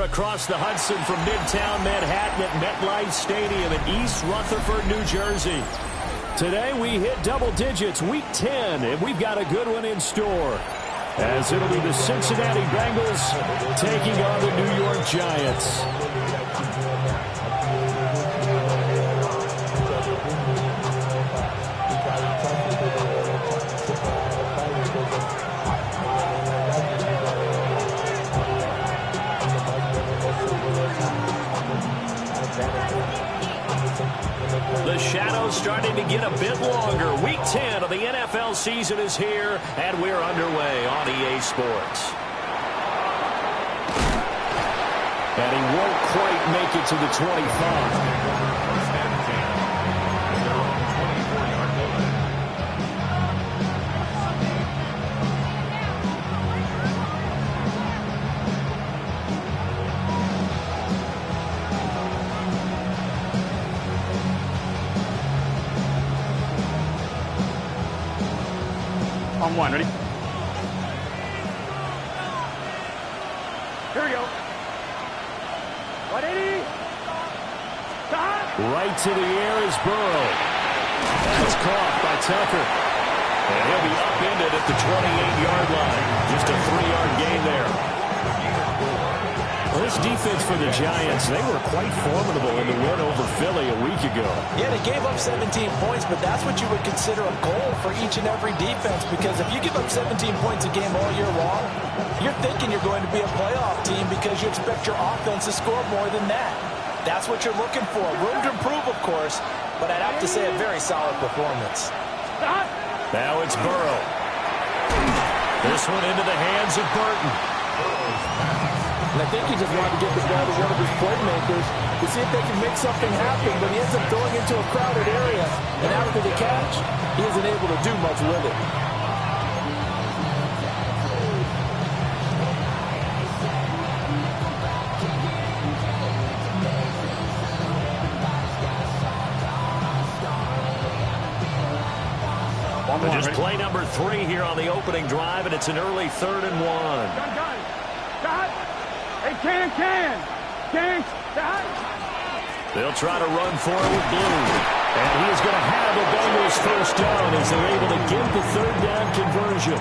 here across the Hudson from Midtown Manhattan at MetLife Stadium in East Rutherford, New Jersey. Today we hit double digits, Week 10, and we've got a good one in store, as it'll be the Cincinnati Bengals taking on the New York Giants. The shadow's starting to get a bit longer. Week 10 of the NFL season is here, and we're underway on EA Sports. And he won't quite make it to the 25. On one, ready? Here we go. 180. Right to the air is Burrow. That's caught by Tucker. And he'll be upended at the 28-yard line. Just a 3-yard gain there. Well, this defense for the Giants, they were quite formidable in the win over Philly a week ago. Yeah, they gave up 17 points, but that's what you would consider a goal for each and every defense, because if you give up 17 points a game all year long, you're thinking you're going to be a playoff team because you expect your offense to score more than that. That's what you're looking for. Room to improve, of course, but I'd have to say a very solid performance. Now it's Burrow. This one into the hands of Burton. And I think he just wanted to get the ball to one of his playmakers to see if they can make something happen, but he ends up throwing into a crowded area. And after the catch, he isn't able to do much with it. Just play number 3 here on the opening drive, and it's an early 3rd and 1. Gun. Hey, can. They'll try to run for it with Blue. And he is going to have the Bengals first down as they're able to get the 3rd down conversion.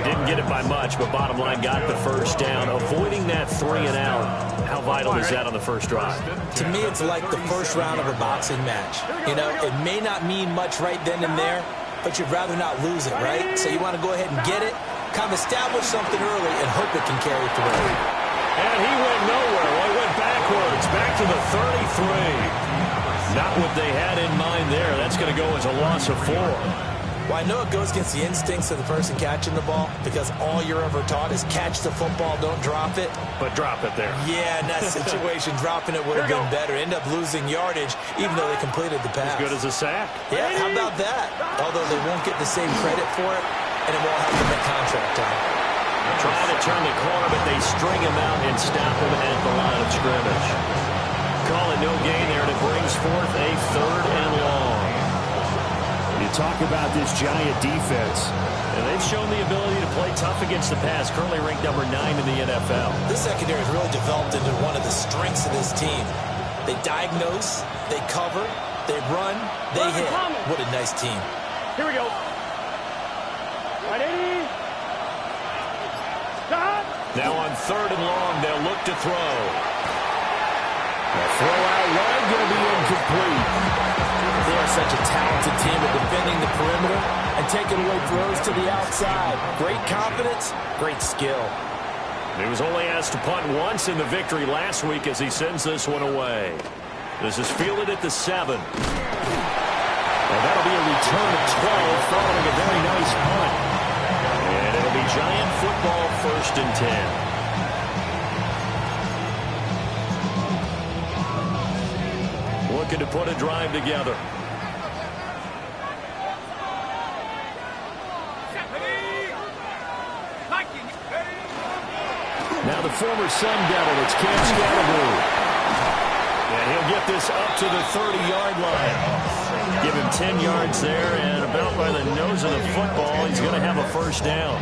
Didn't get it by much, but bottom line got the first down, avoiding that 3 and out. How vital is that on the first drive? To me, it's like the first round of a boxing match. You know, it may not mean much right then and there, but you'd rather not lose it, right? So you want to go ahead and get it, kind of establish something early, and hope it can carry through. And he went nowhere. Well, he went backwards, back to the 33. Not what they had in mind there. That's going to go as a loss of 4. Well, I know it goes against the instincts of the person catching the ball, because all you're ever taught is catch the football, don't drop it. But drop it there. Yeah, in that situation, dropping it would have been better. End up losing yardage, even though they completed the pass. As good as a sack. Yeah, how about that? Although they won't get the same credit for it, and it won't have them at contract time. Trying to turn the corner, but they string him out and stop him at the line of scrimmage. Call it no gain there, and it brings forth a 3rd and long. You talk about this Giant defense, and they've shown the ability to play tough against the pass, currently ranked number 9 in the NFL. This secondary has really developed into one of the strengths of this team. They diagnose, they cover, they run, they hit. What a nice team. Here we go. 180. Stop. Now on 3rd and long, they'll look to throw. The throw out wide going to be incomplete. They are such a talented team at defending the perimeter and taking away throws to the outside. Great confidence, great skill. He was only asked to punt once in the victory last week as he sends this one away. This is fielded at the 7. And that'll be a return of 12 following a very nice punt. And it'll be Giant football 1st and 10. Looking to put a drive together. Now the former Sun Devil, it's Cam Scalaboo. And he'll get this up to the 30-yard line. Give him 10 yards there, and about by the nose of the football, he's going to have a first down.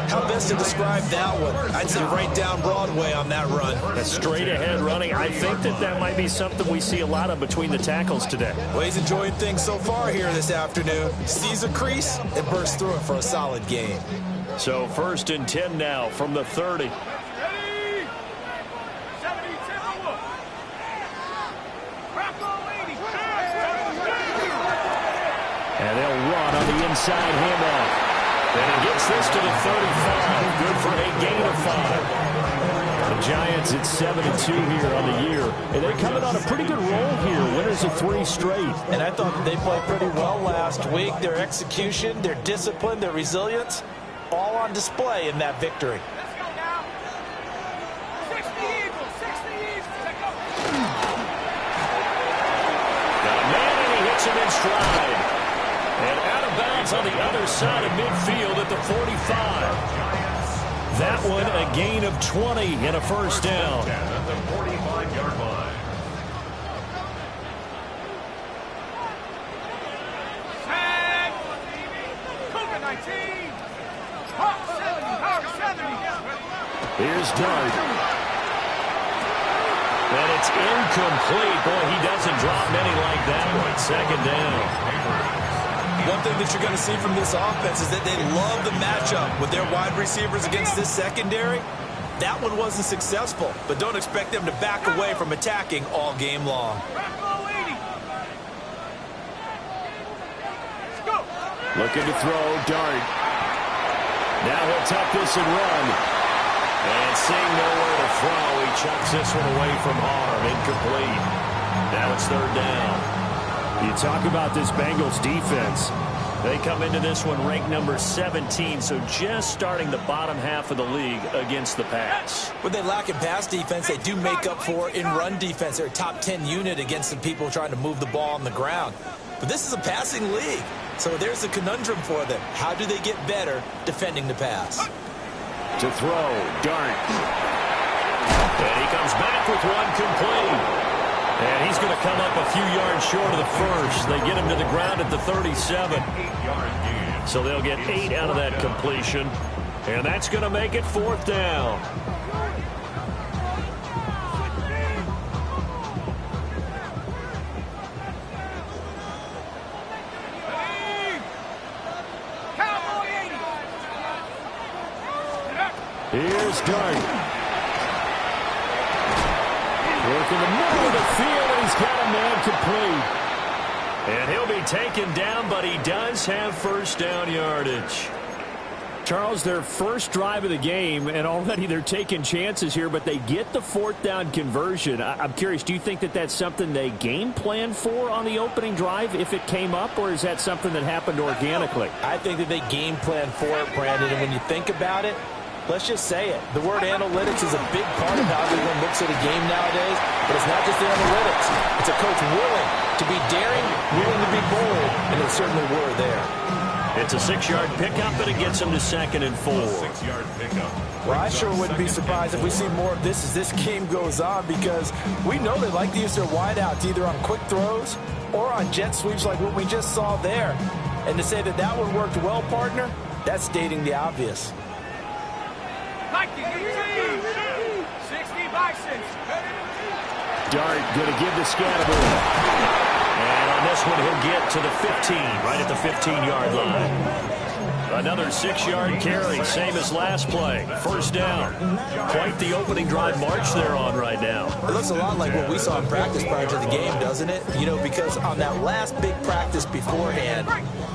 How best to describe that one? I'd say right down Broadway on that run. A straight-ahead running. I think that might be something we see a lot of between the tackles today. Well, he's enjoying things so far here this afternoon. Sees a crease and bursts through it for a solid gain. So 1st and 10 now from the 30. And they'll run on the inside handoff. And he gets this to the 35. Good for a gain of 5. The Giants at 7-2 here on the year. And they're coming on a pretty good roll here. Winners of 3 straight. And I thought that they played pretty well last week. Their execution, their discipline, their resilience, all on display in that victory. Got a man and he hits him in stride. And out of bounds on the other side of midfield at the 45. That one a gain of 20 and a first down. At the 45-yard line. Here's Dart. And it's incomplete. Boy, he doesn't drop many like that one. 2nd down. One thing that you're going to see from this offense is that they love the matchup with their wide receivers against this secondary. That one wasn't successful, but don't expect them to back away from attacking all game long. Looking to throw, Dart. Now he'll tuck this and run. And seeing nowhere to throw, he chucks this one away from harm. Incomplete. Now it's 3rd down. You talk about this Bengals defense. They come into this one ranked number 17, so just starting the bottom half of the league against the pass. When they lack in pass defense, they do make up for in run defense. They're a top 10 unit against the people trying to move the ball on the ground. But this is a passing league, so there's a conundrum for them. How do they get better defending the pass? To throw, Dart. And he comes back with one complete. And he's going to come up a few yards short of the first. They get him to the ground at the 37. So they'll get 8 out of that completion. And that's going to make it 4th down. Here's Dart. Work in the middle of the field, and he's got a man complete. And he'll be taken down, but he does have first down yardage. Charles, their first drive of the game, and already they're taking chances here, but they get the 4th down conversion. I'm curious, do you think that that's something they game plan for on the opening drive if it came up, or is that something that happened organically? I think that they game plan for it, Brandon, and when you think about it, let's just say it. The word analytics is a big part of how everyone looks at a game nowadays, but it's not just the analytics. It's a coach willing to be daring, willing to be bold, and they certainly were there. It's a 6-yard pickup, but it gets them to 2nd and 4. 6-yard pickup. Well, I sure wouldn't be surprised if we see more of this as this game goes on, because we know they like to use their wideouts either on quick throws or on jet sweeps like what we just saw there. And to say that that one worked well, partner, that's stating the obvious. 60 Bisons. Dart going to give to Scatterbury. And on this one, he'll get to the 15, right at the 15-yard line. Another 6-yard carry, same as last play. First down. Quite the opening drive march they're on right now. It looks a lot like what we saw in practice prior to the game, doesn't it? You know, because on that last big practice beforehand,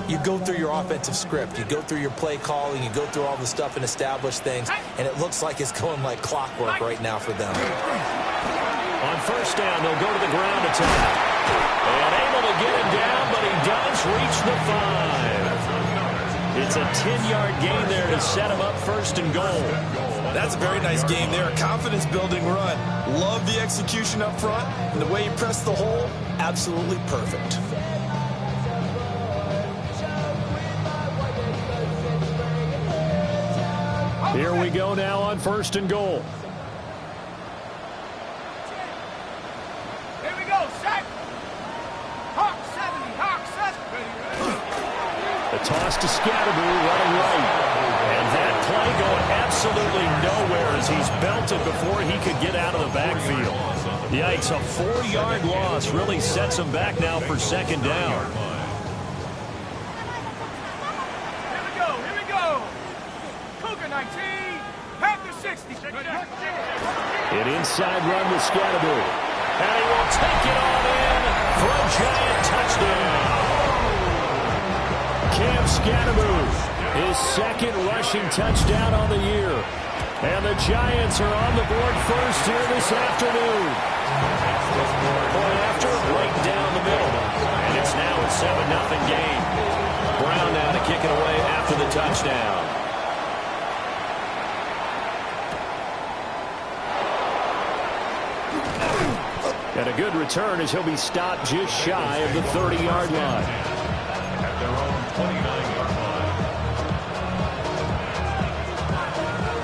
you go through your offensive script, you go through your play calling, you go through all the stuff and establish things, and it looks like it's going like clockwork right now for them. On first down, they'll go to the ground attack. And able to get him down, but he does reach the 5. It's a 10-yard gain there to set him up 1st and goal. That's a very nice game there. A confidence-building run. Love the execution up front, and the way he pressed the hole, absolutely perfect. Here we go now on 1st and goal. Here we toss to Scatterbury running right. And that play going absolutely nowhere as he's belted before he could get out of the backfield. Yikes, a 4-yard loss really sets him back now for second down. Here we go. Cougar 19, Panther 60. An inside run with Scatterbury. And he will take it on in for a giant touchdown. Cam Scatterbury, his second rushing touchdown on the year. And the Giants are on the board first here this afternoon. Point after, right down the middle. And it's now a 7-0 game. Brown now to kick it away after the touchdown. And a good return as he'll be stopped just shy of the 30-yard line. At their own 29-yard line.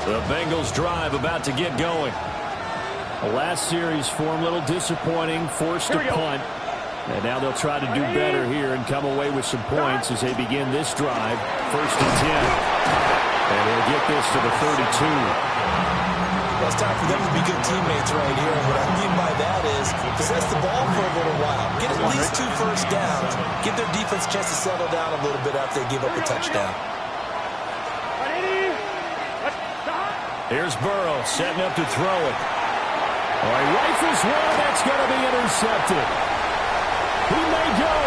The Bengals drive about to get going. The last series form a little disappointing, forced to punt. And now they'll try to do better here and come away with some points as they begin this drive. 1st and 10. And they'll get this to the 32. Well, it's time for them to be good teammates right here. And what I mean by that is possess the ball for a little while. Get at least 2 first downs. Give their defense a chance to settle down a little bit after they give up a touchdown. Here's Burrow setting up to throw it. Oh, he rifles one. That's going to be intercepted. He may go.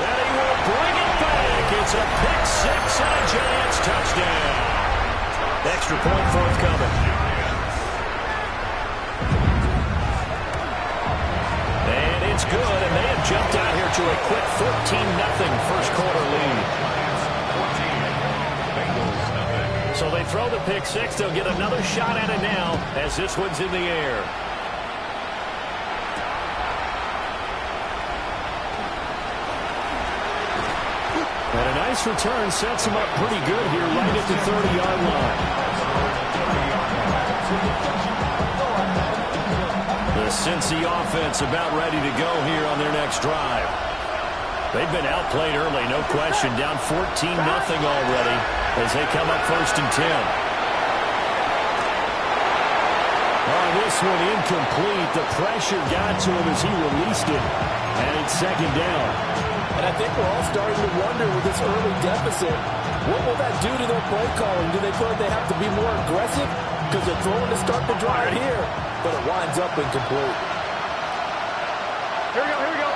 And he will bring it back. It's a pick 6 and a Giants touchdown. Extra point forthcoming. And it's good. And they have jumped out here to a quick 14-0 first quarter lead. So they throw the pick 6. They'll get another shot at it now as this one's in the air. And a nice return sets him up pretty good here right at the 30-yard line. The Cincy offense about ready to go here on their next drive. They've been outplayed early, no question. Down 14-0 already as they come up 1st and 10. Oh, this one incomplete. The pressure got to him as he released it. And it's 2nd down. And I think we're all starting to wonder with this early deficit, what will that do to their play calling? Do they feel like they have to be more aggressive? Because they're throwing to start the drive here. But it winds up incomplete. Here we go.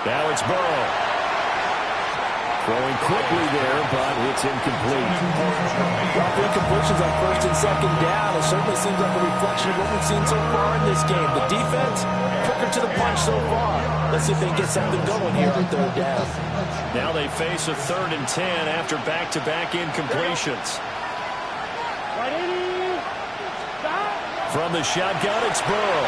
Now it's Burrow. Throwing quickly there, but it's incomplete. Well, the incompletions on 1st and 2nd down, it certainly seems like a reflection of what we've seen so far in this game. The defense, quicker to the punch so far. Let's see if they can get something going here on 3rd down. Now they face a 3rd and 10 after back-to-back incompletions. From the shotgun, it's Burrow.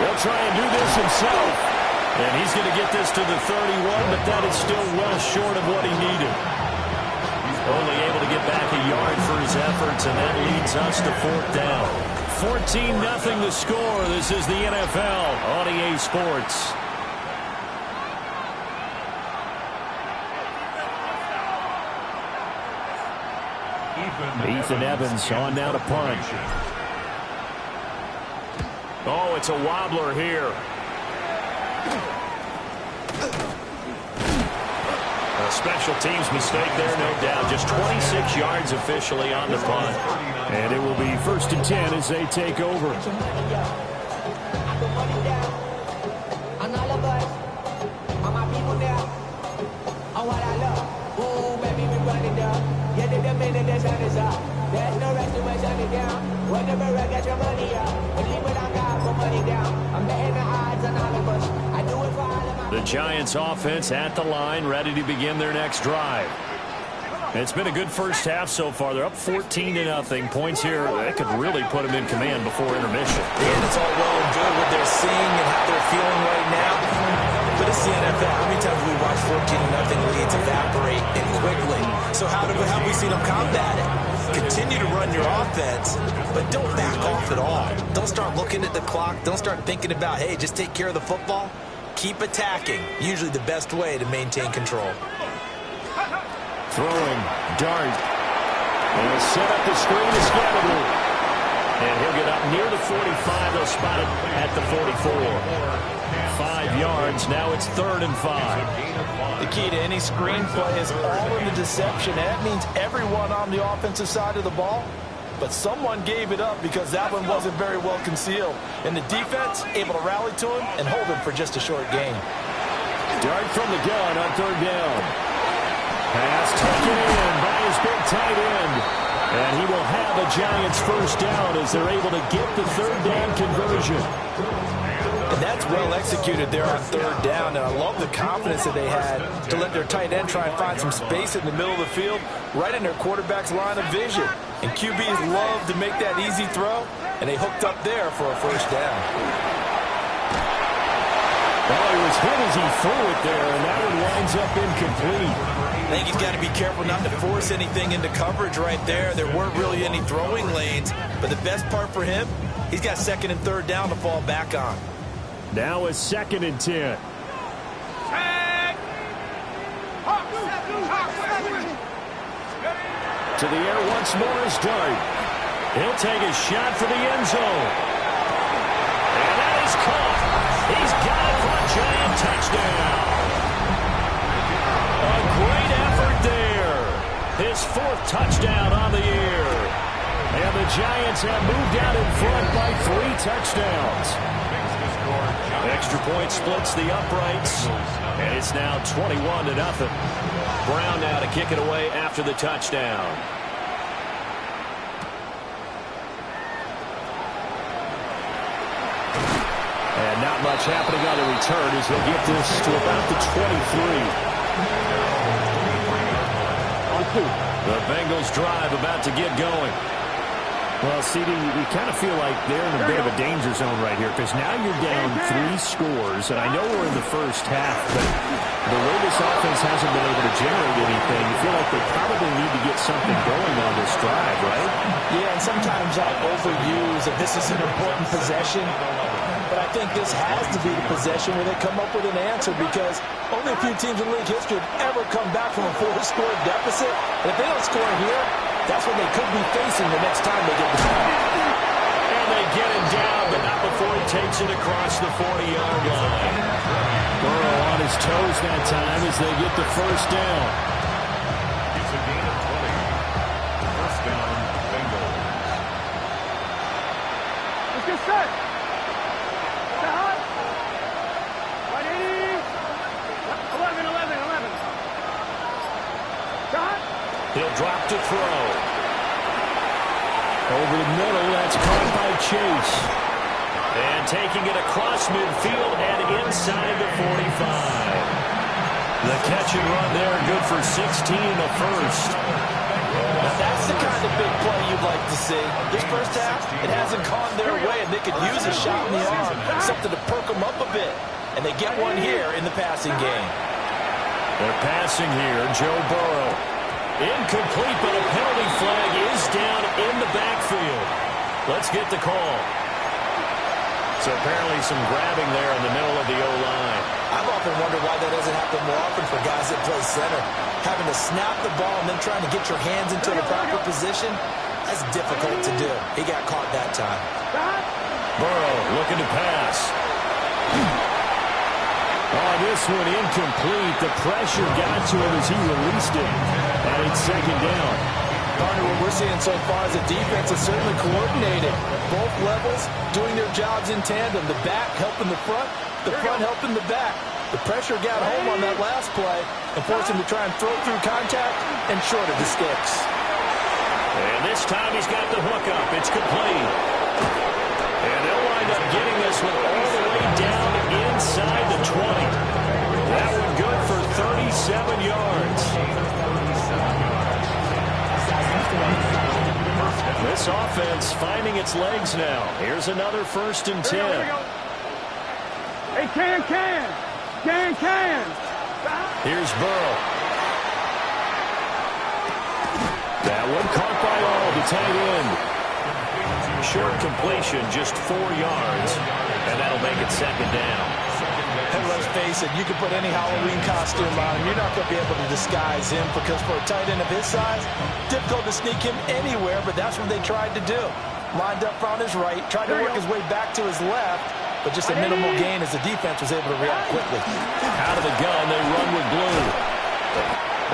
He'll try and do this himself. And he's going to get this to the 31, but that is still well short of what he needed. Only able to get back a yard for his efforts, and that leads us to 4th down. 14-0 the score. This is the NFL on EA Sports. Ethan Evans on now to punt. Oh, it's a wobbler here. A special teams mistake there, no doubt. Just 26 yards officially on the punt. And it will be 1st and 10 as they take over. The Giants offense at the line, ready to begin their next drive. It's been a good first half so far. They're up 14-0. Points here, that could really put them in command before intermission. And it's all well and good what they're seeing and how they're feeling right now. But it's the NFL. How many times have we watched 14-0 leads evaporate and quickly? So how have we seen them combat it? Continue to run your offense, but don't back off at all. Don't start looking at the clock. Don't start thinking about, hey, just take care of the football. Keep attacking. Usually the best way to maintain control. Throwing. Dart. And he'll set up the screen to Scattergood. And he'll get up near the 45. They'll spot it at the 44. 5 yards. Now it's 3rd and 5. The key to any screen play is all in the deception. And that means everyone on the offensive side of the ball. But someone gave it up because that one wasn't very well concealed. And the defense able to rally to him and hold him for just a short gain. Dart from the gun on 3rd down. Pass taken in by his big tight end. And he will have a Giants first down as they're able to get the 3rd down conversion. And that's well executed there on 3rd down. And I love the confidence that they had to let their tight end try and find some space in the middle of the field, right in their quarterback's line of vision. And QBs love to make that easy throw, and they hooked up there for a first down. Well, he was hit as he threw it there, and that one winds up incomplete. I think he's got to be careful not to force anything into coverage right there. There weren't really any throwing lanes, but the best part for him, he's got 2nd and 3rd down to fall back on. Now it's 2nd and 10. To the air once more is Dart. He'll take a shot for the end zone. And that is caught. He's got it for a Giant touchdown. A great effort there. His 4th touchdown on the year. And the Giants have moved out in front by 3 touchdowns. Extra point splits the uprights. And it's now 21-0. Brown now to kick it away after the touchdown. And not much happening on the return as they'll get this to about the 23. The Bengals drive about to get going. Well, CD, you kind of feel like they're in a bit of a danger zone right here because now you're down 3 scores, and I know we're in the first half, but the way this offense hasn't been able to generate anything, you feel like they probably need to get something going on this drive, right? Yeah, and sometimes I overuse that this is an important possession, but I think this has to be the possession where they come up with an answer because only a few teams in league history have ever come back from a 4-score deficit, and if they don't score here, that's what they could be facing the next time they get the ball. And they get him down, but not before he takes it across the 40-yard line. Burrow on his toes that time as they get the first down. It's a gain of 20. First down, Bengals. Let's get set. Stop. 180. 11. Stop. He'll drop to throw. Over the middle, that's caught by Chase. And taking it across midfield and inside the 45. The catch and run there, good for 16 and a first. Now that's the kind of big play you'd like to see. This first half, it hasn't gone their way, and they could use a shot in the arm, something to perk them up a bit. And they get one here in the passing game. They're passing here, Joe Burrow. Incomplete, but a penalty flag is down in the backfield. Let's get the call. So apparently some grabbing there in the middle of the O-line. I've often wondered why that doesn't happen more often for guys that play center. Having to snap the ball and then trying to get your hands into the proper position, that's difficult to do. He got caught that time. Burrow looking to pass. Oh, this one incomplete. The pressure got to him as he released it. And it's 2nd down. Partner, what we're seeing so far is the defense is certainly coordinated. Both levels doing their jobs in tandem. The back helping the front helping the back. The pressure got home on that last play and forced him to try and throw through contact and short of the sticks. And this time he's got the hook up. It's complete. And they'll wind up getting this one all the way down inside the 20. That one good for 37 yards. This offense finding its legs now. Here's another 1st and 10. Hey, can. Here's Burrow. That one caught by all, the tight end. Short completion, just 4 yards, and that'll make it 2nd down. And let's face it, you can put any Halloween costume on him. You're not going to be able to disguise him because for a tight end of his size, difficult to sneak him anywhere, but that's what they tried to do. Lined up on his right, tried to work his way back to his left, but just a minimal gain as the defense was able to react quickly. Out of the gun, they run with glue.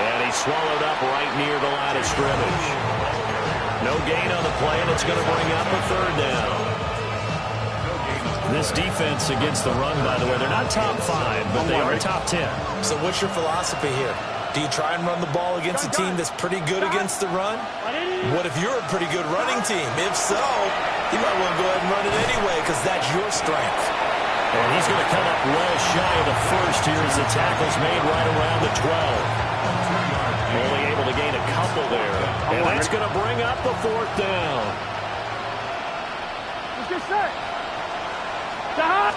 And he swallowed up right near the line of scrimmage. No gain on the play, and it's going to bring up a third down. This defense against the run, by the way, they're not top 5, but they are top 10. So what's your philosophy here? Do you try and run the ball against a team that's pretty good against the run? What if you're a pretty good running team? If so, you might want to go ahead and run it anyway because that's your strength. And he's going to come up well shy of the first here as the tackle's made right around the 12. Only able to gain a couple there. And that's going to bring up the fourth down. Let's get set. Stop.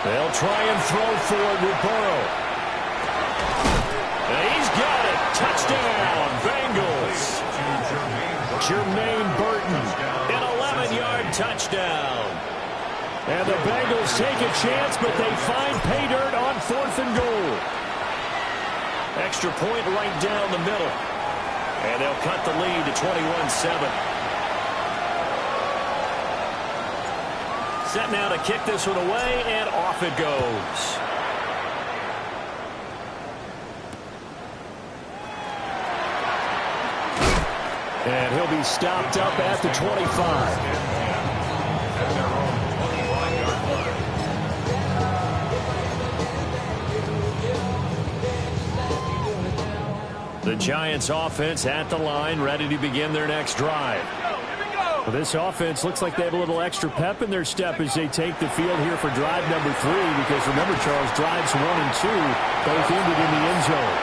They'll try and throw for it with Burrow. And he's got it. Touchdown, Bengals. Jermaine Burton, an 11-yard touchdown. And the Bengals take a chance, but they find pay dirt on 4th and goal. Extra point right down the middle. And they'll cut the lead to 21-7. Set now to kick this one away, and off it goes. And he'll be stopped up at the 25. The Giants offense at the line, ready to begin their next drive. Well, this offense looks like they have a little extra pep in their step as they take the field here for drive number 3, because remember, Charles, drives 1 and 2 both ended in the end zone.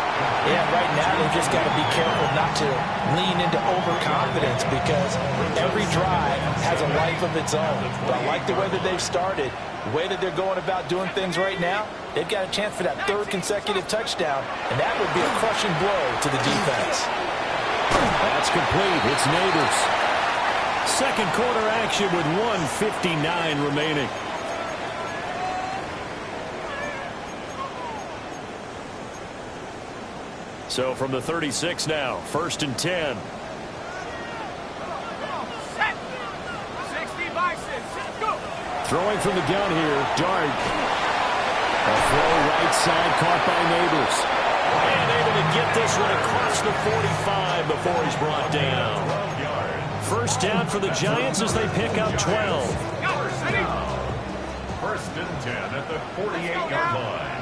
Yeah, right now they've just got to be careful not to lean into overconfidence because every drive has a life of its own. But I like the way that they've started, the way that they're going about doing things right now. They've got a chance for that 3rd consecutive touchdown, and that would be a crushing blow to the defense. That's complete. It's Neighbors. Second quarter action with 1:59 remaining. So from the 36 now, 1st and 10. Throwing from the gun here, Dart. A throw right side caught by Neighbors. And able to get this one across the 45 before he's brought down. First down for the Giants as they pick up 12. 1st and 10 at the 48-yard line.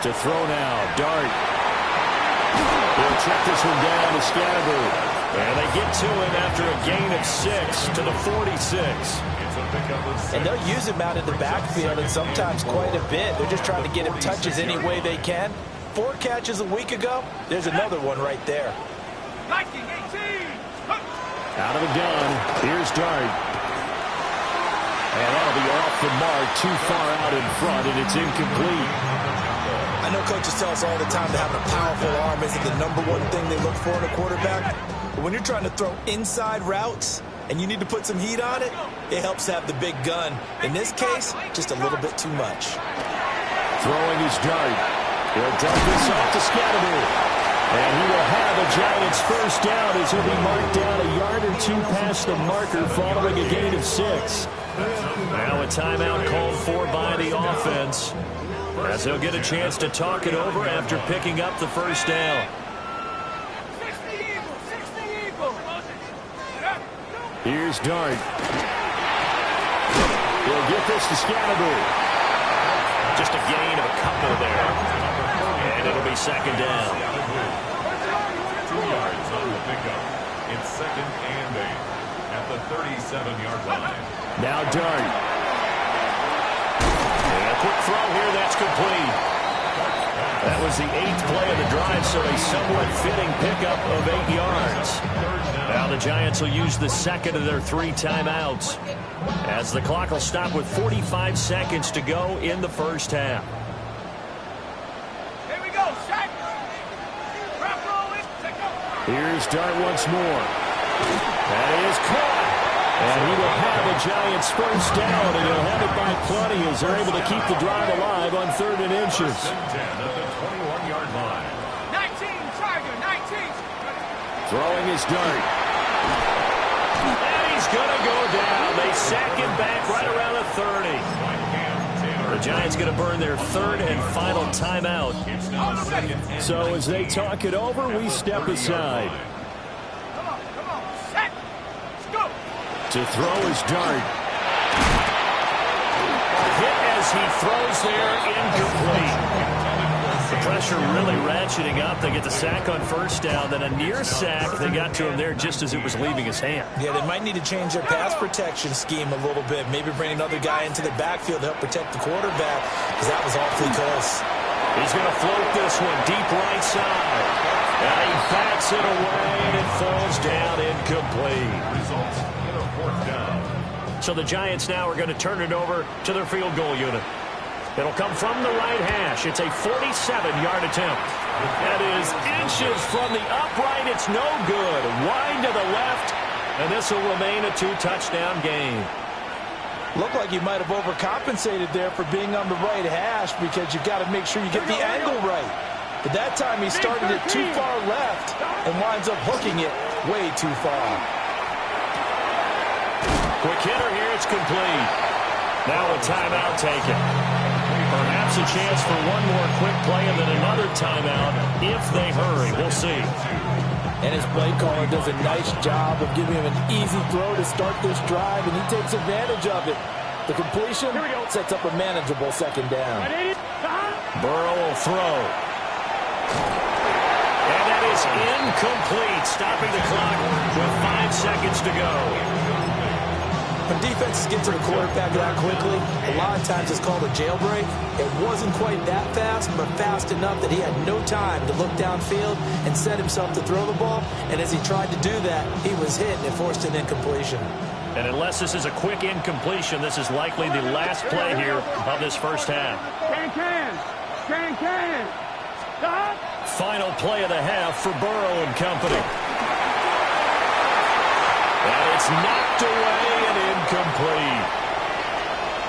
To throw now, Dart. He'll check this one down to Scatterby. And they get to him after a gain of 6 to the 46. And they'll use him out in the backfield and sometimes quite a bit. They're just trying to get him touches any way they can. 4 catches a week ago. There's another one right there. Out of the gun, here's Dart. And that'll be off the mark, too far out in front, and it's incomplete. I know coaches tell us all the time that having a powerful arm isn't the #1 thing they look for in a quarterback. But when you're trying to throw inside routes and you need to put some heat on it, it helps to have the big gun. In this case, just a little bit too much. Throwing his Dart. He'll dump this off to Scatterby. And he will have a Giants first down as he'll be marked down a yard or 2 past the marker following a gain of 6. Now a timeout called for by the offense, as he'll get a chance to talk it over after picking up the first down. Here's Dart. He'll get this to Scatterby. Just a gain of a couple there. And it'll be 2nd down. 2 yards on the pickup. It's 2nd and 8 at the 37-yard line. Now Dart. And a quick throw here, that's complete. That was the 8th play of the drive, so a somewhat fitting pickup of 8 yards. Now the Giants will use the 2nd of their 3 timeouts, as the clock will stop with 45 seconds to go in the first half. Here we go, Shaq. Here's Dart once more. That is caught. And he will have the Giants first down, and he'll have it by plenty as they're able to keep the drive alive on 3rd and inches. 10 at the 21-yard line. 19, Tiger, 19. Throwing his dart. And he's going to go down. They sack him back right around the 30. The Giants going to burn their 3rd and final timeout. So as they talk it over, we step aside. Come on, set. Let's go. To throw his dart. A hit as he throws there, incomplete. The pressure really ratcheting up. They get the sack on 1st down, then a near sack. They got to him there just as it was leaving his hand. Yeah, they might need to change their pass protection scheme a little bit. Maybe bring another guy into the backfield to help protect the quarterback, because that was awfully close. He's going to float this one deep right side. And he backs it away, and it falls down incomplete. Results in a 4th down. So the Giants now are going to turn it over to their field goal unit. It'll come from the right hash. It's a 47-yard attempt. That is inches from the upright. It's no good. Wide to the left, and this will remain a 2-touchdown game. Looked like you might have overcompensated there for being on the right hash, because you've got to make sure you get the angle right. But that time he started it too far left and winds up hooking it way too far. Quick hitter here. It's complete. Now a timeout taken. Perhaps a chance for one more quick play and then another timeout if they hurry. We'll see. And his play caller does a nice job of giving him an easy throw to start this drive, and he takes advantage of it. The completion sets up a manageable 2nd down. Burrow will throw. And that is incomplete, stopping the clock with 5 seconds to go. When defenses get to the quarterback that quickly, a lot of times it's called a jailbreak. It wasn't quite that fast, but fast enough that he had no time to look downfield and set himself to throw the ball. And as he tried to do that, he was hit and it forced an incompletion. And unless this is a quick incompletion, this is likely the last play here of this 1st half. Can. Stop. Final play of the half for Burrow and company. And it's knocked away and incomplete.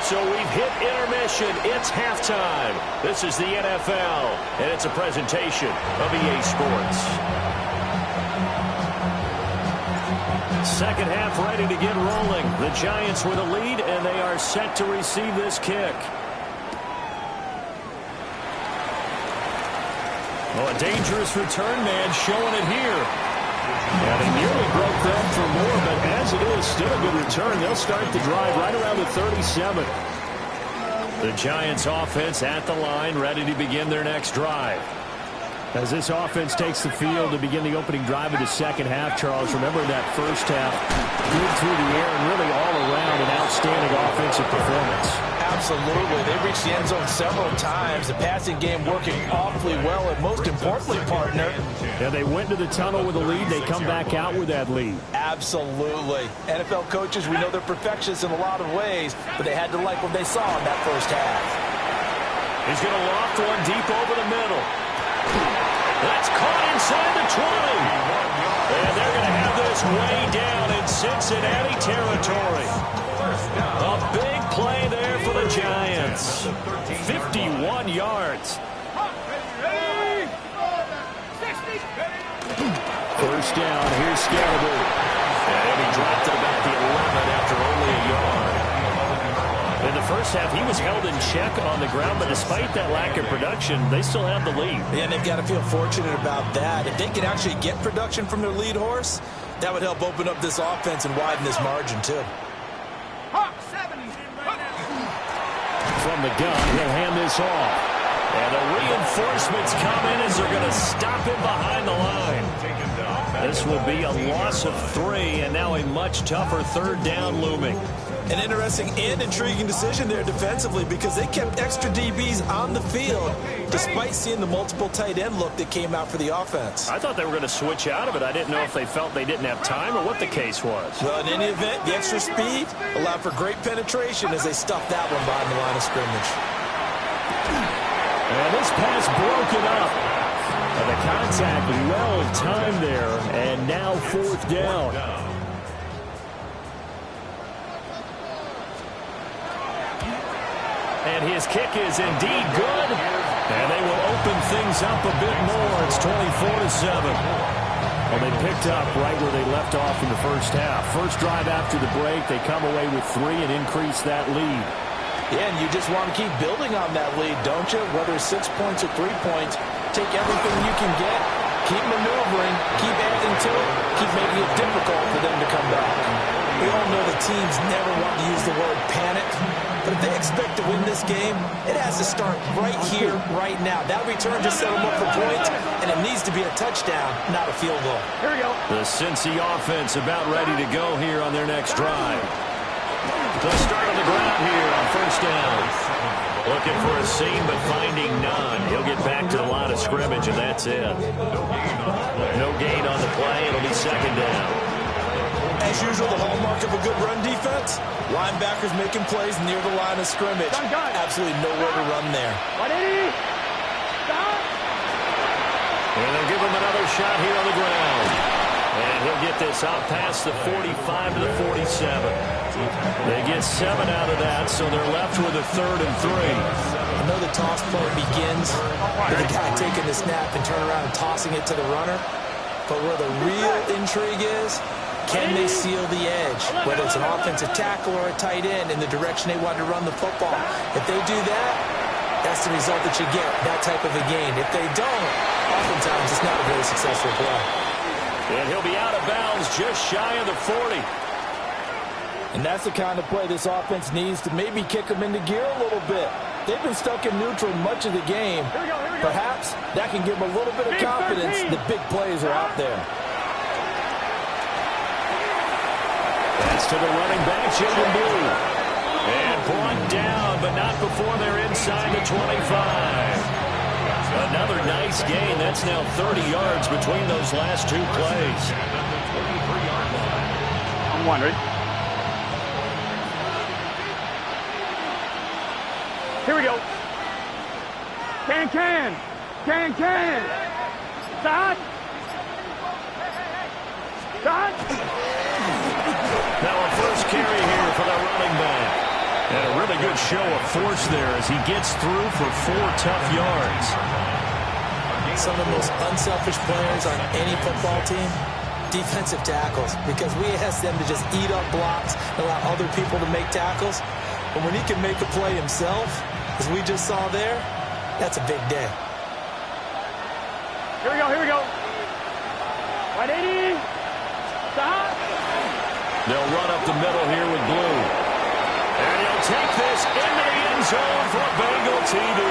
So we've hit intermission. It's halftime. This is the NFL, and it's a presentation of EA Sports. 2nd half ready to get rolling. The Giants with a lead, and they are set to receive this kick. Oh, a dangerous return man showing it here. And he nearly broke them for more, but as it is, still a good return. They'll start the drive right around the 37. The Giants offense at the line, ready to begin their next drive. As this offense takes the field to begin the opening drive of the 2nd half, Charles, remember that 1st half, good through the air and really all around an outstanding offensive performance. Absolutely. They reached the end zone several times. The passing game working awfully well, and most importantly, partner. Yeah, they went to the tunnel with a lead. They come back out with that lead. Absolutely. NFL coaches, we know they're perfectionists in a lot of ways, but they had to like what they saw in that 1st half. He's going to loft one deep over the middle. That's caught inside the 20. And they're going to have this way down in Cincinnati territory. A big play there for the Giants. 51 yards. 1st down, here's Scalaboo. And he dropped it about the 11 after only a yard. In the 1st half, he was held in check on the ground, but despite that lack of production, they still have the lead. Yeah, and they've got to feel fortunate about that. If they can actually get production from their lead horse, that would help open up this offense and widen this margin, too. From the gun, he'll hand this off. And the reinforcements come in as they're going to stop him behind the line. This will be a loss of 3, and now a much tougher 3rd down looming. An interesting and intriguing decision there defensively, because they kept extra DBs on the field despite seeing the multiple tight end look that came out for the offense. I thought they were going to switch out of it. I didn't know if they felt they didn't have time or what the case was. Well, in any event, the extra speed allowed for great penetration as they stuffed that one behind the line of scrimmage. And this pass broken up. And the contact well timed there, and now 4th down. And his kick is indeed good. And they will open things up a bit more. It's 24-7. Well, they picked up right where they left off in the first half. First drive after the break, they come away with 3 and increase that lead. Yeah, and you just want to keep building on that lead, don't you? Whether it's 6 points or 3 points, take everything you can get, keep maneuvering, keep adding to it, keep making it difficult for them to come back. We all know the teams never want to use the word panic, but if they expect to win this game, it has to start right here, right now. That return just set them up for points, and it needs to be a touchdown, not a field goal. Here we go. The Cincy offense about ready to go here on their next drive. They'll start on the ground here on first down. Looking for a seam, but finding none. He'll get back to the line of scrimmage, and that's it. No gain on the play. It'll be second down. As usual, the hallmark of a good run defense, linebackers making plays near the line of scrimmage. Absolutely nowhere to run there. And they'll give him another shot here on the ground. And he'll get this out past the 45 to the 47. They get 7 out of that, so they're left with a 3rd and 3. I know the toss play begins with the guy taking the snap and turning around and tossing it to the runner. But where the real intrigue is, can they seal the edge? Whether it's an offensive tackle or a tight end in the direction they want to run the football. If they do that, that's the result that you get, that type of a gain. If they don't, oftentimes it's not a very successful play. And he'll be out of bounds just shy of the 40. And that's the kind of play this offense needs to maybe kick them into gear a little bit. They've been stuck in neutral much of the game. Perhaps that can give them a little bit of confidence that big plays are out there. That's to the running back, Jaden Blue. And brought down, but not before they're inside the 25. Another nice gain. That's now 30 yards between those last 2 plays. I'm wondering. Here we go. Can. Side. Now a first carry here for the running back. And a really good show of force there as he gets through for 4 tough yards. Some of the most unselfish players on any football team, defensive tackles, because we ask them to just eat up blocks and allow other people to make tackles. But when he can make a play himself, as we just saw there, that's a big day. Here we go. 180. Stop. They'll run up the middle here with Blue. And he'll take this into the end zone for Bengal TD.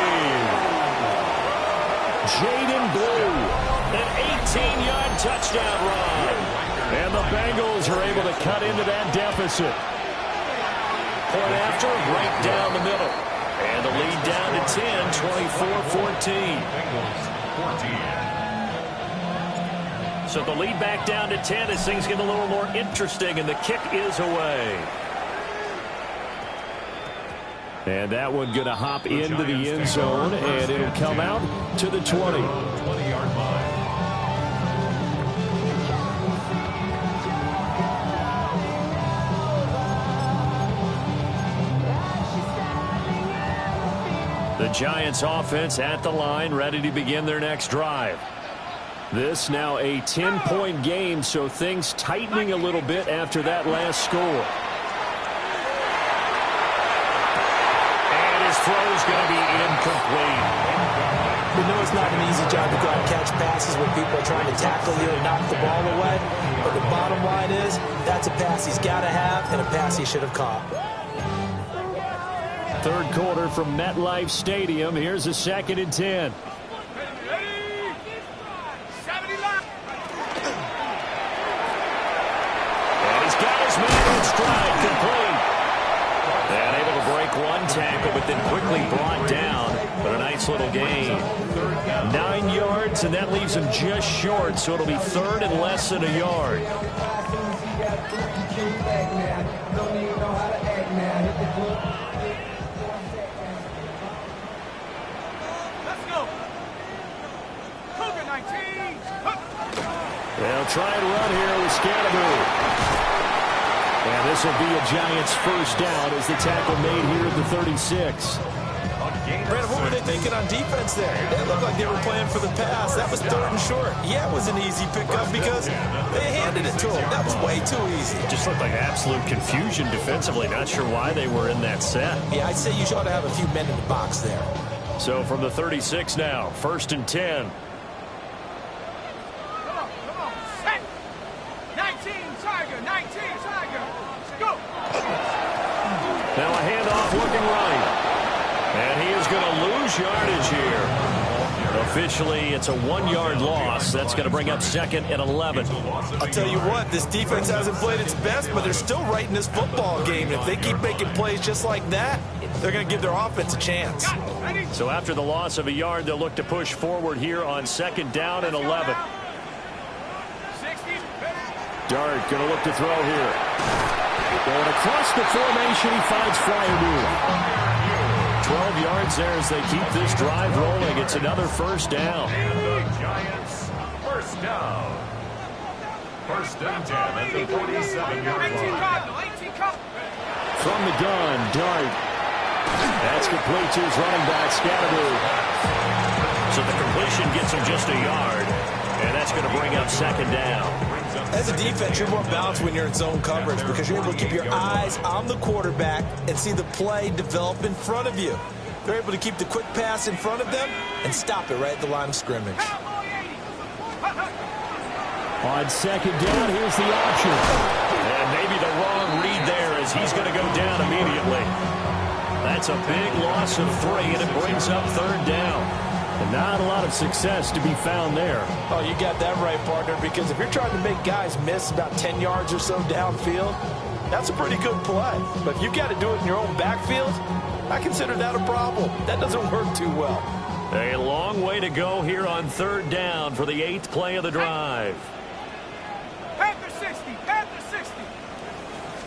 Jaden Blue, an 18-yard touchdown run. And the Bengals are able to cut into that deficit. Point after, right down the middle. And the lead down to 10, 24-14. So the lead back down to 10 as things get a little more interesting, and the kick is away. And that one going to hop into the end zone, and it'll come out to the 20. 20-yard line. The Giants offense at the line, ready to begin their next drive. This now a 10-point game, so things tightening a little bit after that last score. Throw's going to be incomplete. We know it's not an easy job to go out and catch passes when people are trying to tackle you and knock the ball away. But the bottom line is, that's a pass he's got to have and a pass he should have caught. Third quarter from MetLife Stadium. Here's a 2nd and 10. And he's got his man in stride, complete. And able to break one tackle, but then quickly brought down. But a nice little gain. 9 yards, and that leaves him just short, so it'll be 3rd and less than a yard. Let's go. COVID-19. They'll try and run here with Scannaboo. And this will be a Giants first down as the tackle made here at the 36. Brandon, what were they thinking on defense there? They looked like they were playing for the pass. That was 3rd and short. Yeah, it was an easy pickup because they handed it to them. That was way too easy. Just looked like absolute confusion defensively. Not sure why they were in that set. Yeah, I'd say you ought to have a few men in the box there. So from the 36 now, 1st and 10. Come on, set. 19, Tiger, 19, Tiger. Let's go. Now a handoff looking right. And he is going to lose yardage here. Officially, it's a 1-yard loss. That's going to bring up 2nd and 11. I'll tell you what, this defense hasn't played its best, but they're still right in this football game. If they keep making plays just like that, they're going to give their offense a chance. So after the loss of a yard, they'll look to push forward here on 2nd down and 11. Dart going to look to throw here. Going across the formation, he finds Flyer. 12 yards there as they keep this drive rolling. It's another 1st down. And the Giants, 1st down. 1st and 10 at the 47-yard line. From the gun, Dart. That's complete to his running back, Scatteroo. So the completion gets him just a yard. And that's going to bring up 2nd down. As a defense, you're more balanced when you're in zone coverage because you're able to keep your eyes on the quarterback and see the play develop in front of you. They're able to keep the quick pass in front of them and stop it right at the line of scrimmage. On 2nd down, here's the option. And maybe the wrong read there as he's going to go down immediately. That's a big loss of 3, and it brings up 3rd down. And not a lot of success to be found there. Oh, you got that right, partner, because if you're trying to make guys miss about 10 yards or so downfield, that's a pretty good play. But if you've got to do it in your own backfield, I consider that a problem. That doesn't work too well. A long way to go here on 3rd down for the 8th play of the drive. Panther 60, Panther 60.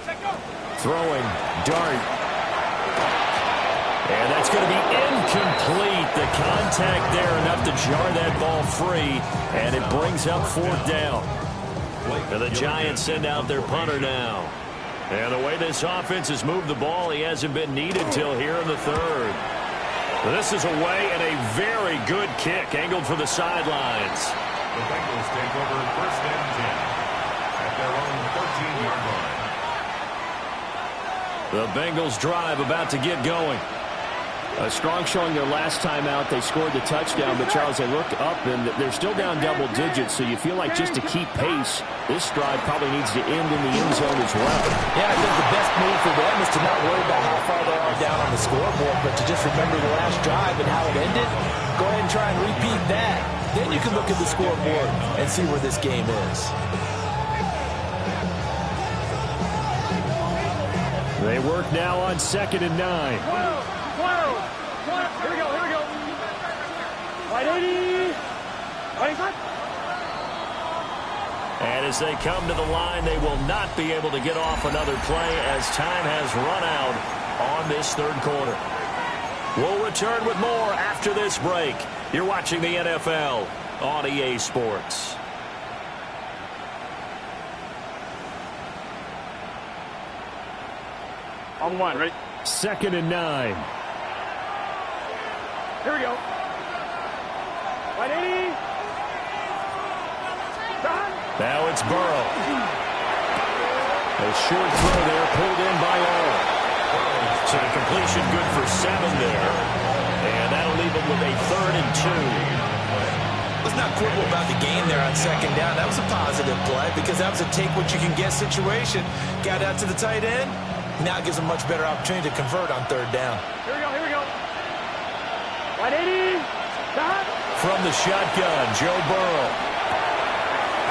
Check go. Throwing, Dart. And that's going to be incomplete. The contact there enough to jar that ball free, and it brings up 4th down. And the Giants send out their punter now. And the way this offense has moved the ball, he hasn't been needed till here in the 3rd. This is away and a very good kick angled for the sidelines. The Bengals take over 1st and 10 at their own 13-yard line. The Bengals drive about to get going. A strong showing their last time out. They scored the touchdown, but Charles, they looked up and they're still down double digits, so you feel like just to keep pace, this drive probably needs to end in the end zone as well. Yeah, I think the best move for them is to not worry about how far they are down on the scoreboard, but to just remember the last drive and how it ended. Go ahead and try and repeat that. Then you can look at the scoreboard and see where this game is. They work now on 2nd and 9. Here we go. Right 80. Right side. And as they come to the line, they will not be able to get off another play as time has run out on this 3rd quarter. We'll return with more after this break. You're watching the NFL on EA Sports. On 1, right? 2nd and 9. Here we go. Right 80. Now it's Burrow. A short throw there pulled in by all. So the completion good for 7 there. And that'll leave them with a 3rd and 2. Let's not quibble about the game there on 2nd down. That was a positive play because that was a take-what-you-can-get situation. Got out to the tight end. Now it gives them a much better opportunity to convert on 3rd down. Here we go. Right 80. From the shotgun, Joe Burrow.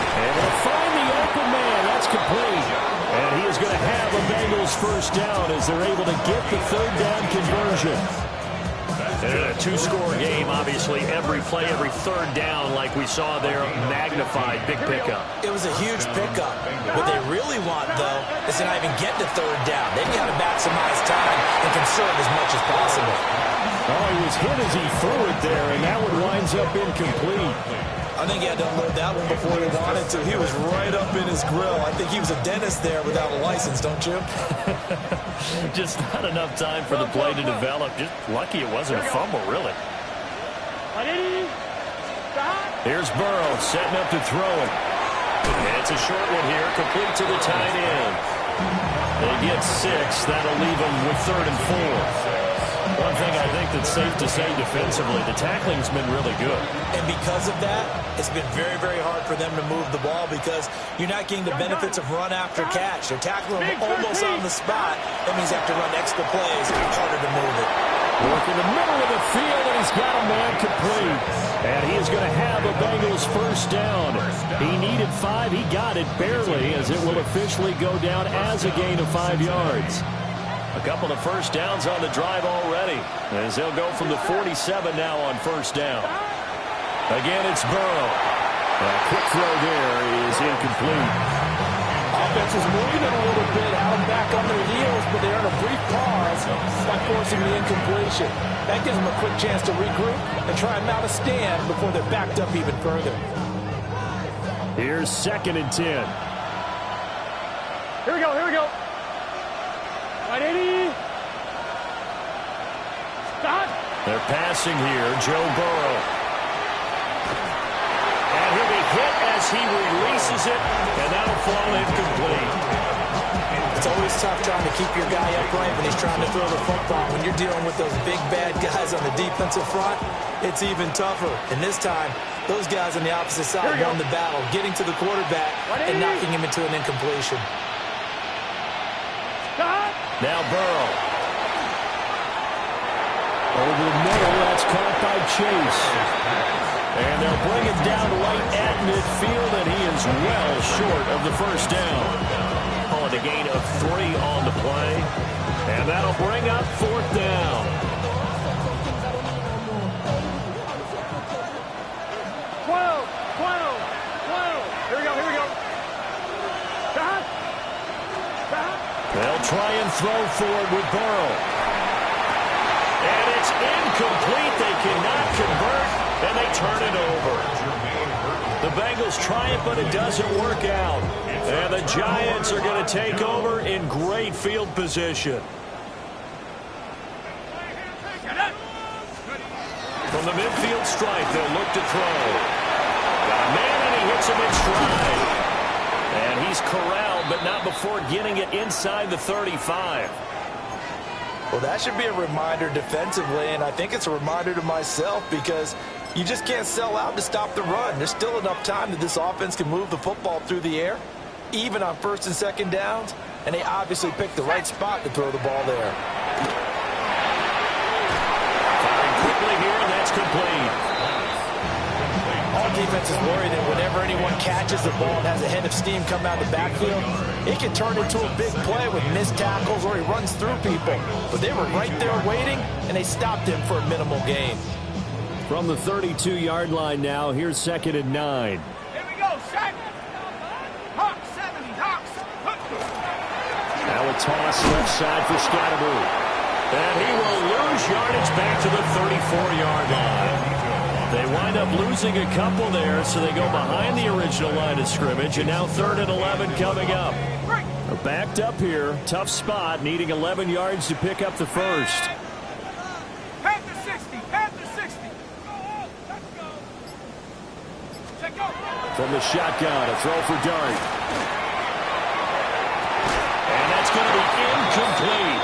Able to find the open man. That's complete. And he is going to have a Bengals 1st down as they're able to get the 3rd down conversion. And in a 2-score game, obviously, every play, every 3rd down, like we saw there, magnified, big pickup. It was a huge pickup. What they really want, though, is to not even get to 3rd down. They've got to maximize time and conserve as much as possible. Oh, he was hit as he threw it there, and that one winds up incomplete. I think he had to unload that one before he wanted to. He was right up in his grill. I think he was a dentist there without a license, don't you? Just not enough time for the play to develop. Just lucky it wasn't a fumble, really. Here's Burrow setting up to throw it. And it's a short one here, complete to the tight end. They get 6. That'll leave them with 3rd and 4. One thing I think that's safe to say defensively, the tackling's been really good. And because of that, it's been very, very hard for them to move the ball because you're not getting the benefits of run after catch. They're tackling them almost on the spot. That means they have to run extra plays. It's harder to move it. Work in the middle of the field, and he's got a man complete. And he is going to have a Bengals first down. He needed 5. He got it barely, as it will officially go down as a gain of 5 yards. A couple of first downs on the drive already, as they'll go from the 47 now on first down. Again, it's Burrow. A quick throw there is incomplete. Offense is moving it a little bit, out and back on their heels, but they're in a brief pause by forcing the incompletion. That gives them a quick chance to regroup and try and mount a stand before they're backed up even further. Here's 2nd and 10. Here we go, here we go. 180. Stop. They're passing here, Joe Burrow. And he'll be hit as he releases it, and that'll fall incomplete. It's always tough trying to keep your guy upright when he's trying to throw the football. When you're dealing with those big, bad guys on the defensive front, it's even tougher. And this time, those guys on the opposite side won the battle, getting to the quarterback and knocking him into an incompletion. Now Burrow. Over the middle, that's caught by Chase. And they'll bring it down right at midfield, and he is well short of the first down. Call it a gain of 3 on the play. And that'll bring up 4th down. 12. Here we go, here we go. Stop. They'll try and throw for it with Burrow. And it's incomplete. They cannot convert, and they turn it over. The Bengals try it, but it doesn't work out. And the Giants are going to take over in great field position. From the midfield stripe, they'll look to throw. Got a man, and he hits him in stride. And he's corralled, but not before getting it inside the 35. Well, that should be a reminder defensively, and I think it's a reminder to myself because you just can't sell out to stop the run. There's still enough time that this offense can move the football through the air, even on 1st and 2nd downs, and they obviously picked the right spot to throw the ball there. Firing quickly here, and that's complete. All defense is worried that whenever anyone catches the ball and has a head of steam come out of the backfield, it can turn into a big play with missed tackles or he runs through people. But they were right there waiting, and they stopped him for a minimal gain. From the 32-yard line now, here's 2nd and 9. Here we go, set. Hawks, 70, Hawks. Now a toss left side for Scatterby. And he will lose yardage back to the 34-yard line. They wind up losing a couple there, so they go behind the original line of scrimmage, and now 3rd and 11 coming up. They're backed up here, tough spot, needing 11 yards to pick up the first. Panther 60, Panther 60. Let's go. Check go. From the shotgun, a throw for Dart. And that's going to be incomplete.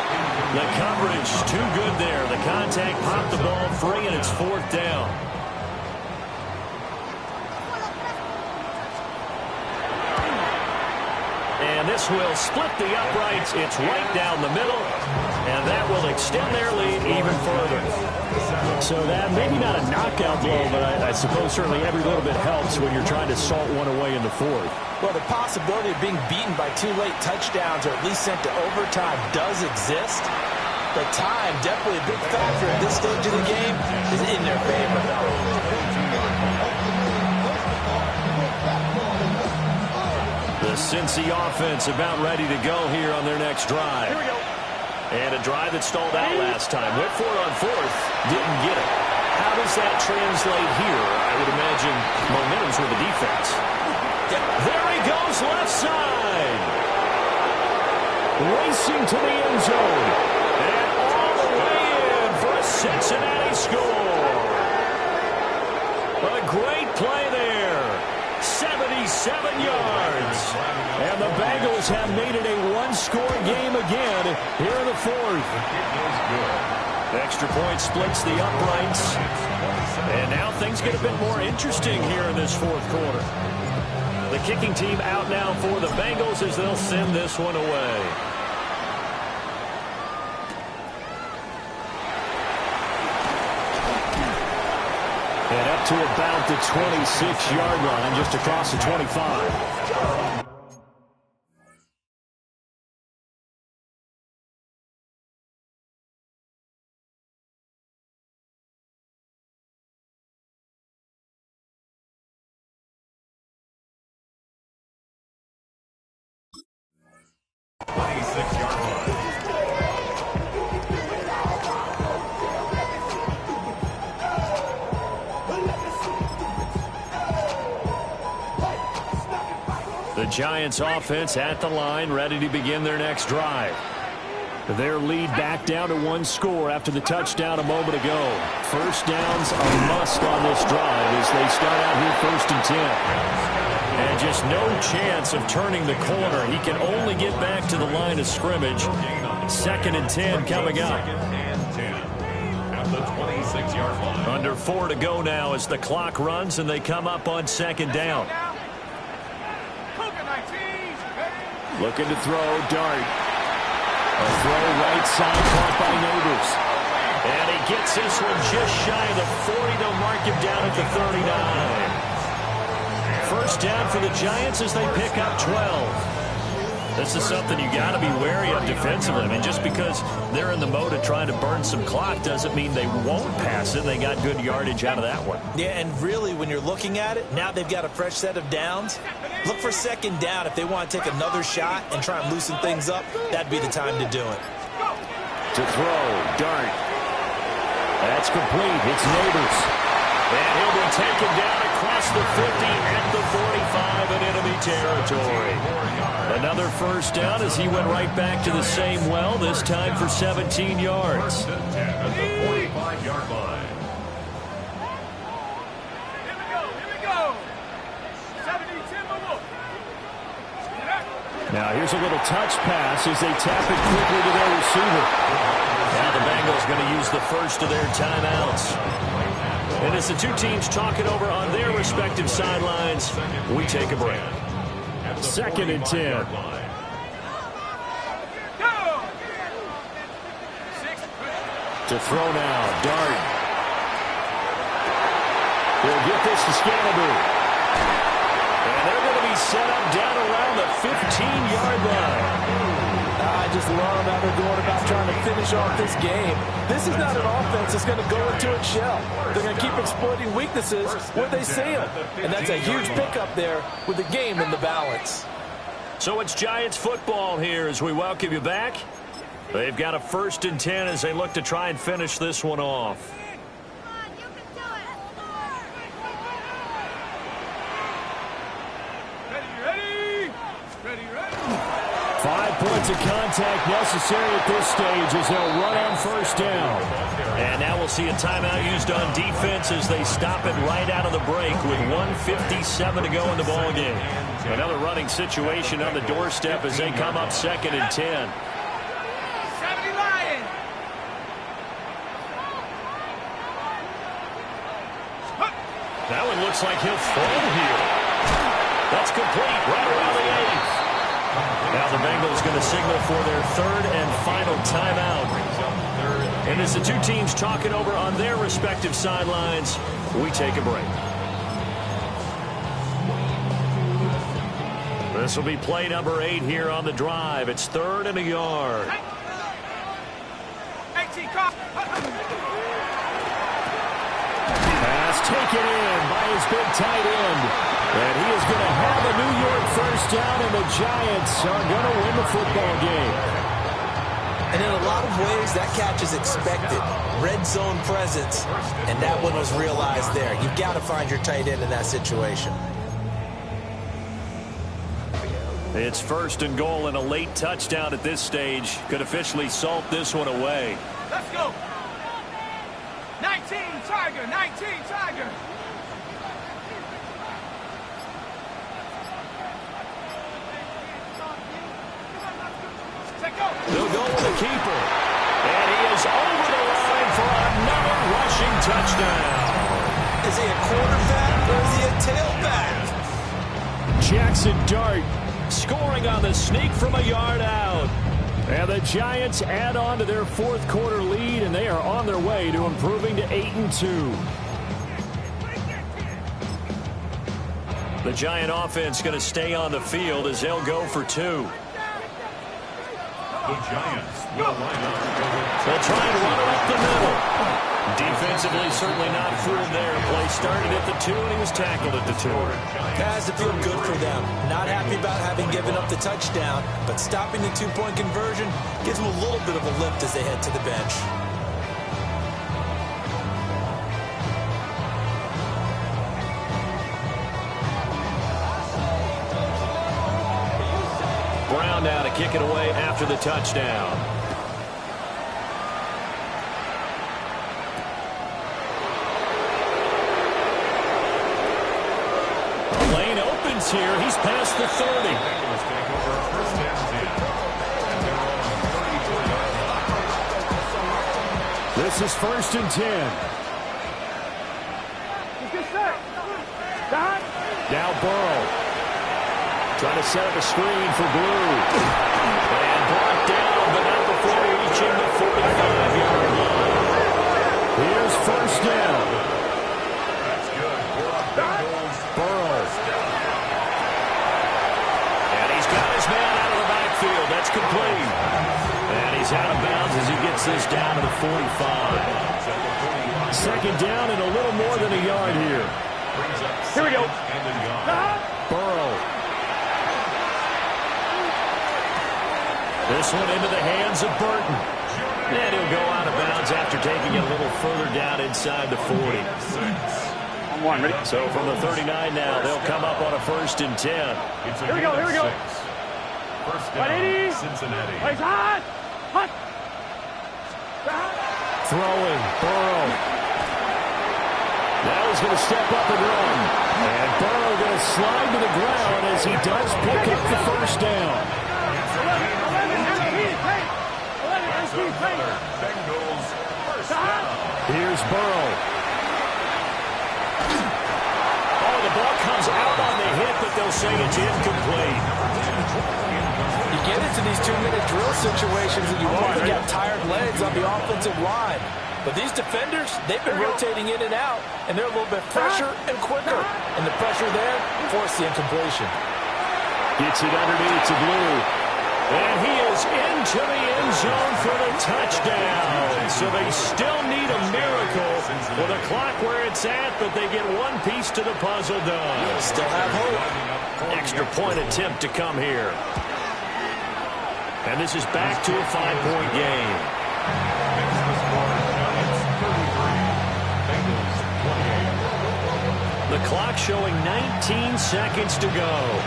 The coverage too good there. The contact popped the ball free, and it's 4th down. And this will split the uprights. It's right down the middle, and that will extend their lead even further. So that, maybe not a knockout blow, but I suppose certainly every little bit helps when you're trying to salt one away in the 4th. Well, the possibility of being beaten by 2 late touchdowns or at least sent to overtime does exist. But time, definitely a big factor at this stage of the game, is in their favor. The Cincy offense about ready to go here on their next drive. Here we go. And a drive that stalled out last time. Went for it on 4th. Didn't get it. How does that translate here? I would imagine momentum's with the defense. There he goes, left side. Racing to the end zone. And all the way in for a Cincinnati score. A great play there. 77 yards. And the Bengals have made it a one-score game again here in the fourth. Extra point splits the uprights. And now things get a bit more interesting here in this fourth quarter. The kicking team out now for the Bengals as they'll send this one away. And up to about the 26-yard line, just across the 25. The Giants offense at the line, ready to begin their next drive. Their lead back down to one score after the touchdown a moment ago. First downs a must on this drive as they start out here 1st and 10. And just no chance of turning the corner. He can only get back to the line of scrimmage. 2nd and 10 coming up. At the 26-yard line. Under 4 to go now as the clock runs and they come up on 2nd down. Looking to throw, Dart. A throw right side caught by Neighbors. And he gets this one just shy of the 40. They'll mark him down at the 39. First down for the Giants as they pick up 12. This is something you got to be wary of defensively. I mean, just because they're in the mode of trying to burn some clock doesn't mean they won't pass it. They got good yardage out of that one. Yeah, and really, when you're looking at it, now they've got a fresh set of downs. Look for 2nd down. If they want to take another shot and try and loosen things up, that'd be the time to do it. To throw, Dart. That's complete. It's Neighbors. And he'll be taken down across the 50 at the 45 in enemy territory. Another first down as he went right back to the same well, this time for 17 yards. At the 45-yard line. Here we go. 70-10 move. Now here's a little touch pass as they tap it quickly to their receiver. Now the Bengals going to use the first of their timeouts. And as the two teams talk it over on their respective sidelines, we take a break. 2nd and 10. To throw now, Dart. He'll get this to Scannaboo. And they're going to be set up down around the 15-yard line. I just love how they're going about trying to finish off this game. This is not an offense that's going to go into its shell. They're going to keep exploiting weaknesses where they see them. And that's a huge pickup there with the game in the balance. So it's Giants football here as we welcome you back. They've got a 1st and 10 as they look to try and finish this one off. 5 points of contact necessary at this stage as they'll run on 1st down. And now we'll see a timeout used on defense as they stop it right out of the break with 1:57 to go in the ballgame. Another running situation on the doorstep as they come up 2nd and 10. That one looks like he'll throw here. That's complete right around the 8. Now the Bengals going to signal for their 3rd and final timeout. And as the two teams talk it over on their respective sidelines, we take a break. This will be play number 8 here on the drive. It's 3rd and a yard. Pass taken in by his big tight end. And he is going to have a New York 1st down, and the Giants are going to win the football game. And in a lot of ways, that catch is expected. Red zone presence, and that one was realized there. You've got to find your tight end in that situation. It's 1st and goal, and a late touchdown at this stage could officially salt this one away. Let's go. 19 Tiger, 19 Tiger. They'll go with the keeper. And he is over the line for another rushing touchdown. Is he a quarterback or is he a tailback? Jackson Dart scoring on the sneak from a yard out. And the Giants add on to their 4th quarter lead, and they are on their way to improving to 8-2. The Giant offense going to stay on the field as they'll go for 2. The Giants will line up. They'll try and run it up the middle. Defensively, certainly not fooled there. Play started at the 2, and he was tackled at the 2. That has to feel good for them. Not happy about having given up the touchdown, but stopping the 2-point conversion gives them a little bit of a lift as they head to the bench. Brown now to kick it away after the touchdown. Lane opens here. He's past the 30. This is 1st and 10. Now Burrow. Trying to set up a screen for Blue. And brought down, but not before reaching the 45-yard line. Here's 1st down. That's good. Burrow. And he's got his man out of the backfield. That's complete. And he's out of bounds as he gets this down to the 45. 2nd down and a little more than a yard here. Here we go. Burrow. This one into the hands of Burton. And he'll go out of bounds after taking it a little further down inside the 40. So from the 39 now, they'll come up on a 1st and 10. Here we go, here we go. 1st down, Cincinnati. Place hot. Hot. Throwing, Burrow. Now he's going to step up and run. And Burrow going to slide to the ground as he does pick up the 1st down. Here's Burrow. Oh, the ball comes out on the hit, but they'll say it's incomplete. You get into these 2-minute drill situations and you often get tired legs on the offensive line. But these defenders, they've been rotating in and out, and they're a little bit fresher and quicker. And the pressure there forced the incompletion. Gets it underneath to Blue. And he is into the end zone for the touchdown. So they still need a miracle with a clock where it's at, but they get one piece to the puzzle done. Still have hope. Extra point attempt to come here. And this is back to a 5-point game. The clock showing 19 seconds to go.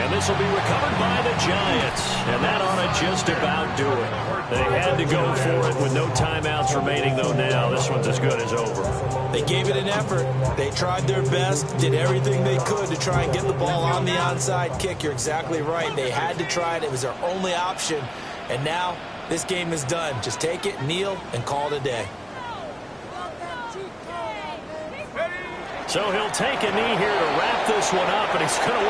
And this will be recovered by the Giants. And that ought to just about do it. They had to go for it with no timeouts remaining, though now this one's as good as over. They gave it an effort. They tried their best, did everything they could to try and get the ball on the onside kick. You're exactly right. They had to try it. It was their only option. And now this game is done. Just take it, kneel, and call it a day. So he'll take a knee here to wrap this one up, and he's going to